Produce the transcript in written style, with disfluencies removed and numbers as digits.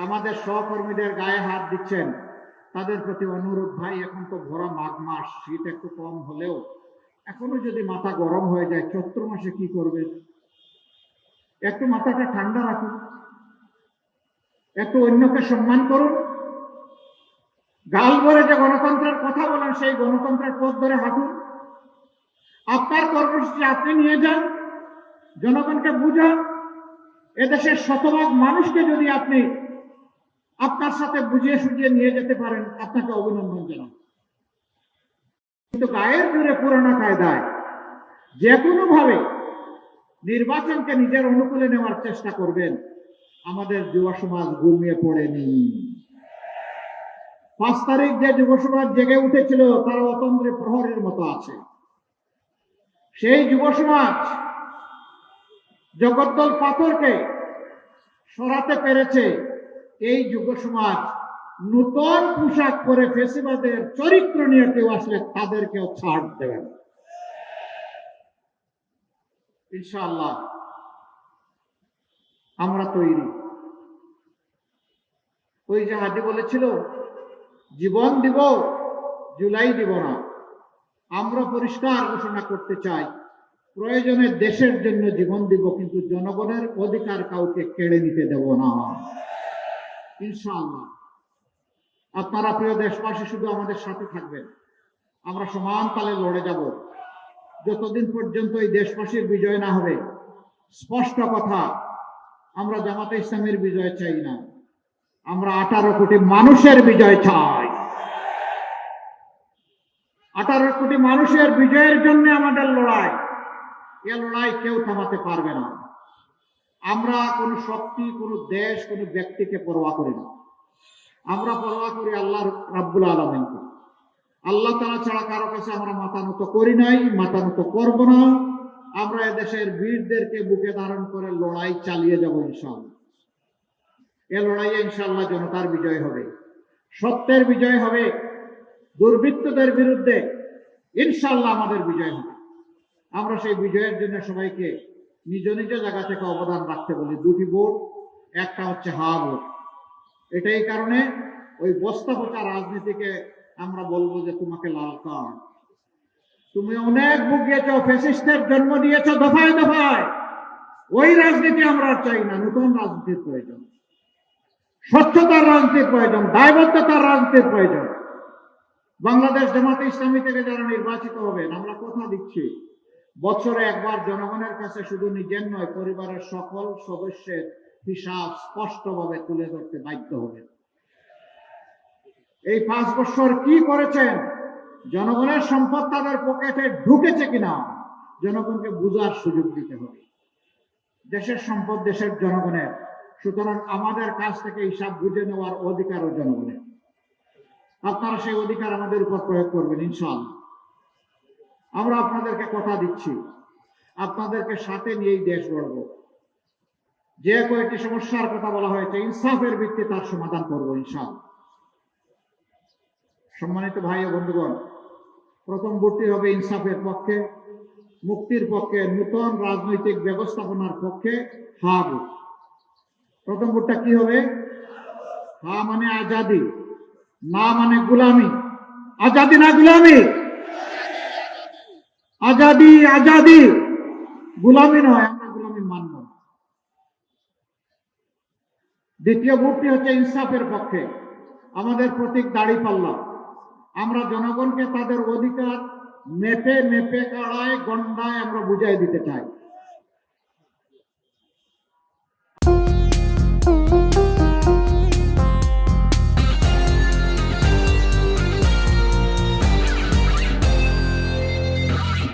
আমাদের সহকর্মীদের গায়ে হাত দিচ্ছেন, তাদের প্রতি অনুরোধ, ভাই এখন তো ভরা মাঘ মাস, শীত একটু কম হলেও এখনো যদি মাথা গরম হয়ে যায়, চৈত্র মাসে কি করবেন? একটু মাথাটা ঠান্ডা রাখুন, একটু অন্যকে সম্মান করুন। গাল ভরে যে গণতন্ত্রের কথা বলেন, সেই গণতন্ত্রের পথ ধরে হাঁটুন। আপনার কর্মসূচি আপনি নিয়ে যান, জনগণকে বুঝান। এদেশের শতভাগ মানুষকে যদি আপনি আপনার সাথে বুঝিয়ে সুঝিয়ে নিয়ে যেতে পারেন, আপনাকে অভিনন্দন জানান। কিন্তু গায়ের জোরে পুরোনো কায়দায় যে কোনো ভাবে নির্বাচনকে নিজের অনুকূলে নেওয়ার চেষ্টা করবেন, আমাদের যুব সমাজ ঘুমিয়ে পড়েনি। 5 তারিখ যে যুব সমাজ জেগে উঠেছিল, তারা অতন্ত্রে প্রহরের মতো আছে। সেই যুব সমাজ জগদ্দল পাথরকে সরাতে পেরেছে। এই যুব সমাজ নতুন পোশাক পরে ফেসিবাদের চরিত্র নিয়ে কেউ আসলে তাদেরকেও ছাড় দেবেন ইনশাআল্লাহ। আমরা তৈরি। ওই যে হাদি বলেছিল, জীবন দিব, জুলাই দিব না। আমরা পরিষ্কার ঘোষণা করতে চাই, প্রয়োজনে দেশের জন্য জীবন দিব, কিন্তু জনগণের অধিকার কাউকে কেড়ে নিতে দেব না ইনশাআল্লাহ। আপনারা প্রিয় দেশবাসী শুধু আমাদের সাথে থাকবেন, আমরা সমান তালে লড়ে যাব যতদিন পর্যন্ত এই দেশবাসীর বিজয় না হবে। স্পষ্ট কথা, আমরা জামাতে ইসলামের বিজয় চাই না, আমরা 18 কোটি মানুষের বিজয় চাই। 18 কোটি মানুষের বিজয়ের জন্য আমাদের লড়াই। এ লড়াই কেউ থামাতে পারবে না। আমরা কোন শক্তি, কোন দেশ, কোন ব্যক্তিকে পরোয়া করি না। আমরা পরোয়া করি আল্লাহ রাব্বুল আলামিনকে। আল্লাহ তাআলা ছাড়া কারো কাছে আমরা মাথা নত করি নাই, মাথা নত করব না। আমরা এদেশের বীরদেরকে বুকে ধারণ করে লড়াই চালিয়ে যাব ইনশাআল্লাহ। এ লড়াইয়ে ইনশাআল্লাহ জনতার বিজয় হবে, সত্যের বিজয় হবে, দুর্বৃত্তদের বিরুদ্ধে ইনশাআল্লাহ আমাদের বিজয় হবে। আমরা সেই বিজয়ের জন্য সবাইকে নিজ নিজ জায়গা থেকে অবদান রাখতে বলি। 2টি ভোট, একটা হচ্ছে হা ভোট। এটাই কারণে ওই বস্তা পচা রাজনীতিকে আমরা বলবো যে তোমাকে লাল কার্ড। তুমি অনেক ভুগিয়েছ, ফ্যাসিস্টের জন্ম দিয়েছ দফায় দফায়। ওই রাজনীতি আমরা চাই না। নতুন রাজনীতির প্রয়োজন, স্বচ্ছতার রাজনীতির প্রয়োজন, দায়বদ্ধতার রাজনীতির প্রয়োজন। বাংলাদেশ জামাতে ইসলামী থেকে যারা নির্বাচিত হবেন, আমরা কথা দিচ্ছি, বছরে একবার জনগণের কাছে শুধু নিজের নয়, পরিবারের সকল সদস্যের হিসাব স্পষ্টভাবে তুলে ধরতে বাধ্য হবে। এই 5 বছর কি করেছেন, জনগণের সম্পদ তাদের পকেটে ঢুকেছে কিনা, জনগণকে বুঝার সুযোগ দিতে হবে। দেশের সম্পদ দেশের জনগণের, সুতরাং আমাদের কাছ থেকে হিসাব বুঝে নেওয়ার অধিকারও জনগণের। আপনারা সেই অধিকার আমাদের উপর প্রয়োগ করবেন ইনশাআল্লাহ। আমরা আপনাদেরকে কথা দিচ্ছি, আপনাদেরকে সাথে নিয়েই দেশ গড়ব। যে কয়েকটি সমস্যার কথা বলা হয়েছে, ইনসাফের ভিত্তিতে তার সমাধান করবো ইনশাআল্লাহ। সম্মানিত ভাই ও বন্ধুগণ, প্রথম ভোটটি হবে ইনসাফের পক্ষে, মুক্তির পক্ষে, নতুন রাজনৈতিক ব্যবস্থাপনার পক্ষে হা ভোট। প্রথম ভোটটা কি হবে? হা মানে আজাদি, না মানে গুলামি। আজাদি না গুলামি? আজাদি, আজাদি, গুলামি নয়। আমরা গুলামি মানব না। দ্বিতীয় ভোটটি হচ্ছে ইনসাফের পক্ষে। আমাদের প্রতীক দাঁড়িপাল্লা। আমরা জনগণকে তাদের অধিকার মেপে মেপে কাড়ায় গন্ডায় আমরা বুঝাই দিতে চাই।